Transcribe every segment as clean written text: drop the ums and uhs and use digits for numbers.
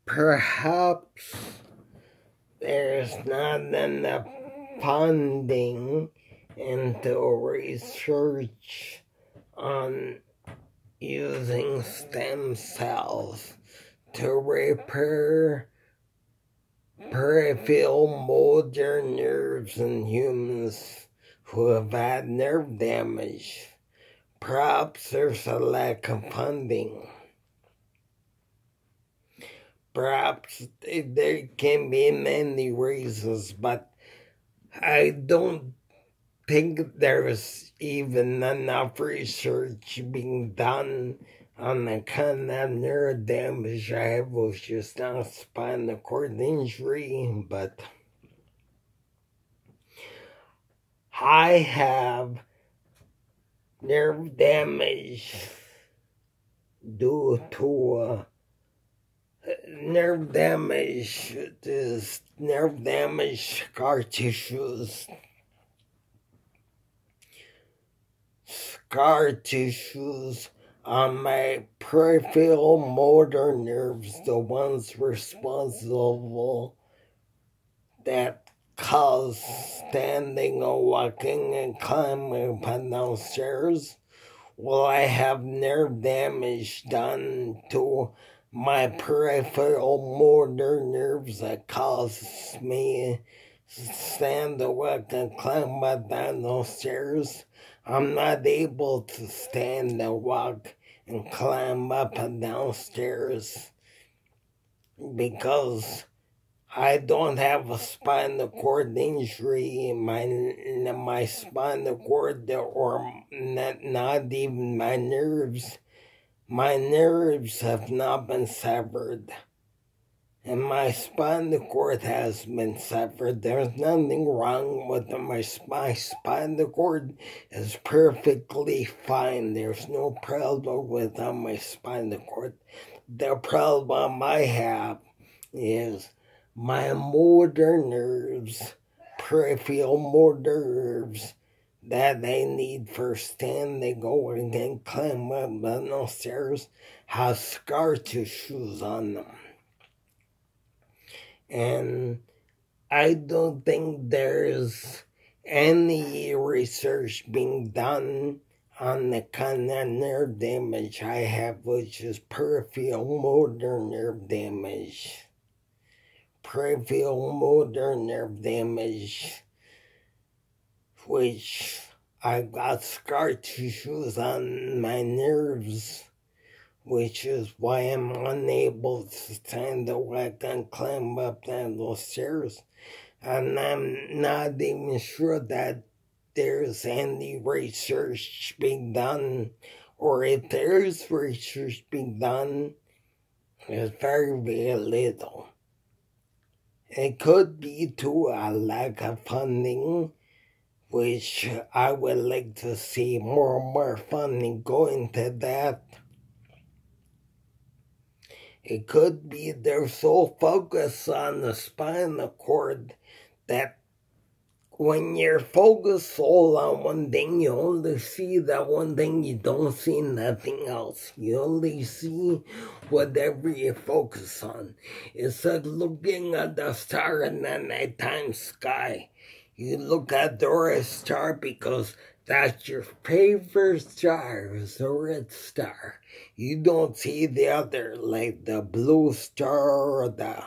perhaps there's not enough funding into research on using stem cells to repair peripheral motor nerves in humans who have had nerve damage. Perhaps there's a lack of funding. Perhaps there can be many reasons, but I don't think there's even enough research being done on the kind of nerve damage I have, which is not spinal cord injury, but I have nerve damage due to nerve damage scar tissues on my peripheral motor nerves, the ones responsible that cause standing or walking and climbing up and down stairs. Well, I have nerve damage done to my peripheral motor nerves that causes me stand or walk and climb up and down those stairs. I'm not able to stand and walk and climb up and down stairs because I don't have a spinal cord injury in my spinal cord, or not even my nerves. My nerves have not been severed, and my spinal cord has been severed. There's nothing wrong with my spinal cord is perfectly fine. There's no problem with my spinal cord. The problem I have is my motor nerves, peripheral motor nerves, that I need for standing, going, and climbing up and down the stairs, have scar tissues on them. And I don't think there's any research being done on the kind of nerve damage I have, which is peripheral motor nerve damage. Peripheral motor nerve damage, which I've got scar tissues on my nerves, which is why I'm unable to stand or walk and climb up and those stairs. And I'm not even sure that there's any research being done, or if there's research being done, it's very, very little. It could be to a lack of funding, which I would like to see more and more funding go into that. It could be they're so focused on the spinal cord that when you're focused all on one thing, you only see that one thing, you don't see nothing else. You only see whatever you focus on. It's like looking at the star in the nighttime sky. You look at the red star because that's your favorite star, is the red star. You don't see the other, like the blue star or the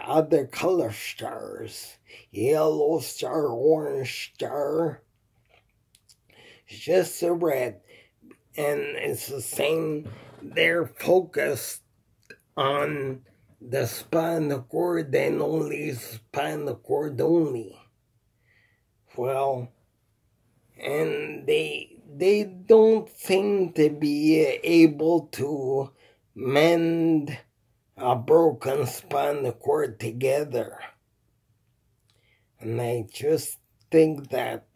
other color stars. Yellow star, orange star. It's just the red. And it's the same. They're focused on the spinal cord and only spinal cord only. Well, and they don't seem to be able to mend a broken spinal cord together. And I just think that,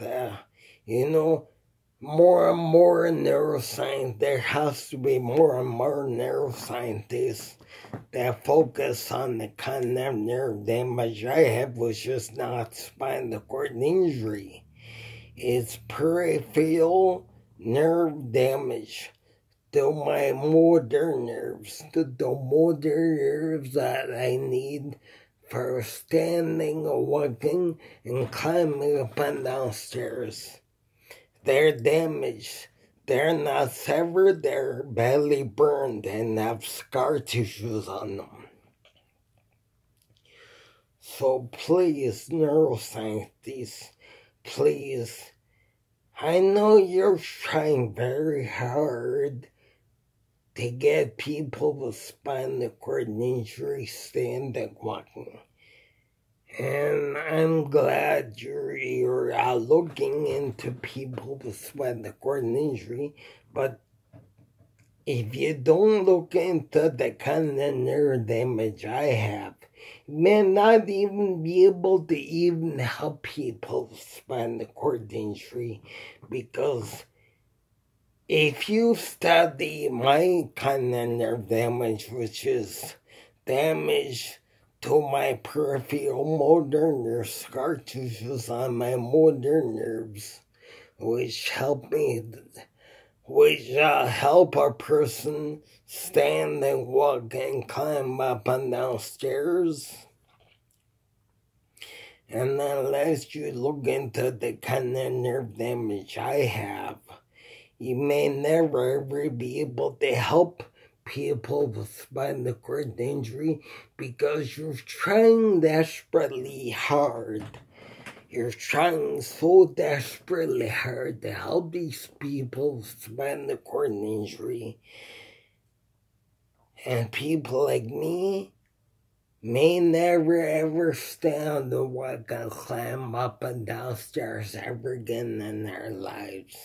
more and more neuroscience, there has to be more and more neuroscientists that focus on the kind of nerve damage I have, which is not spinal cord injury. It's peripheral nerve damage to my motor nerves, to the motor nerves that I need for standing, walking, and climbing up and down stairs. They're damaged. They're not severed, they're badly burned and have scar tissues on them. So please, neuroscientists, please, I know you're trying very hard to get people with spinal cord injury standing walking. And I'm glad you're looking into people with spinal cord injury, but if you don't look into the kind of nerve damage I have, you may not even be able to even help people with spinal cord injury, because if you study my kind of nerve damage, which is damage to my peripheral motor nerve, scar tissues on my motor nerves, which help a person stand and walk and climb up and down stairs. And unless you look into the kind of nerve damage I have, you may never ever be able to help people with spinal cord injury, because you're trying desperately hard. You're trying so desperately hard to help these people with spinal cord injury. And people like me may never ever stand and walk and climb up and down stairs ever again in their lives.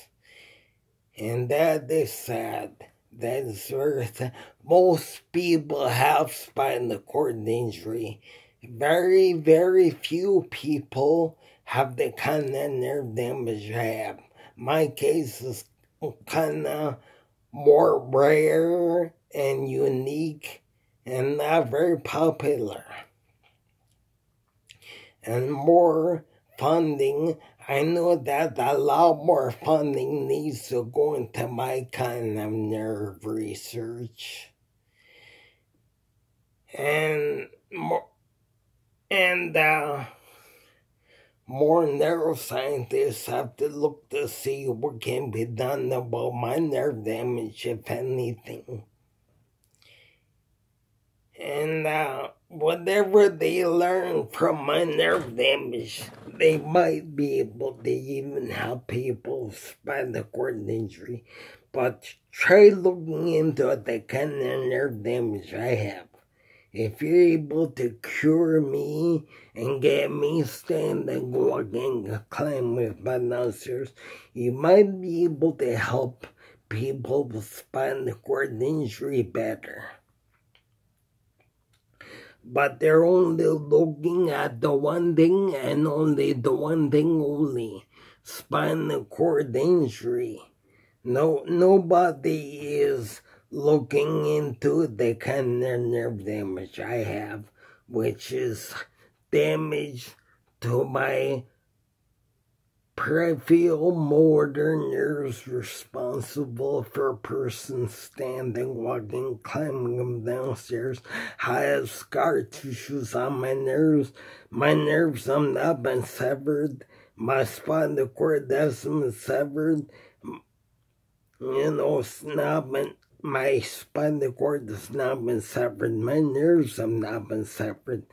And that is sad. That is very sad. Most people have spinal cord injury. Very, very few people have the kind of nerve damage I have. My case is kind of more rare and unique and not very popular. And more funding, I know that a lot more funding needs to go into my kind of nerve research. And more neuroscientists have to look to see what can be done about my nerve damage, if anything. And whatever they learn from my nerve damage, they might be able to even help people with spinal cord injury. But try looking into the kind of nerve damage I have. If you're able to cure me and get me standing, walking, climbing up and down stairs, you might be able to help people with spinal cord injury better. But they're only looking at the one thing and only the one thing only: spinal cord injury. Nobody is looking into the kind of nerve damage I have, which is damage to my peripheral motor nerves responsible for a person standing, walking, climbing downstairs. I have scar tissues on my nerves. My nerves have not been severed. My spinal cord hasn't been severed. It's not been, my spinal cord has not been severed. My nerves have not been severed.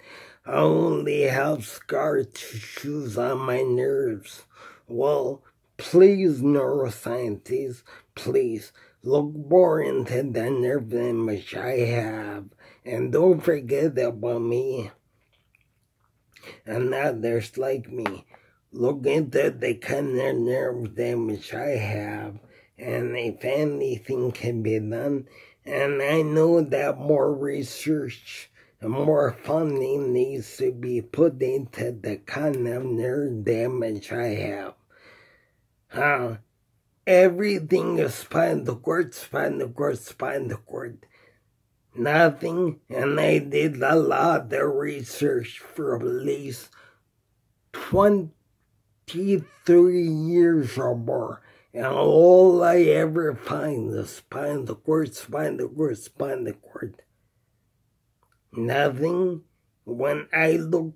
I only have scar tissues on my nerves. Well, please, neuroscientists, please look more into the nerve damage I have. And don't forget about me and others like me. Look into the kind of nerve damage I have, and if anything can be done. And I know that more research and more funding needs to be put into the kind of nerve damage I have. Everything is spinal cord, spinal cord, spinal cord. Nothing, and I did a lot of research for at least 23 years or more, And all I ever find is spinal cord, spinal cord, spinal cord. Nothing. When I look,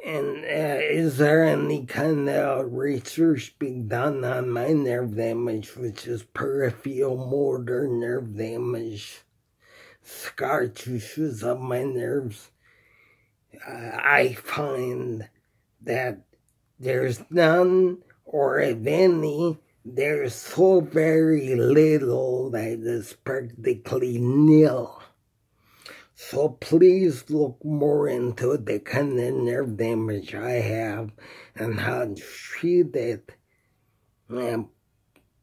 and is there any kind of research being done on my nerve damage, which is peripheral motor nerve damage, scar tissues of my nerves? I find that there's none, or if any, there's so very little that is practically nil. So please look more into the kind of nerve damage I have and how to treat it, and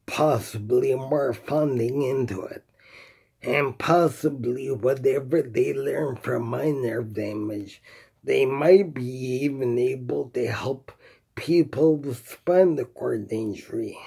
possibly more funding into it. And possibly whatever they learn from my nerve damage, they might be even able to help people with spinal cord injury.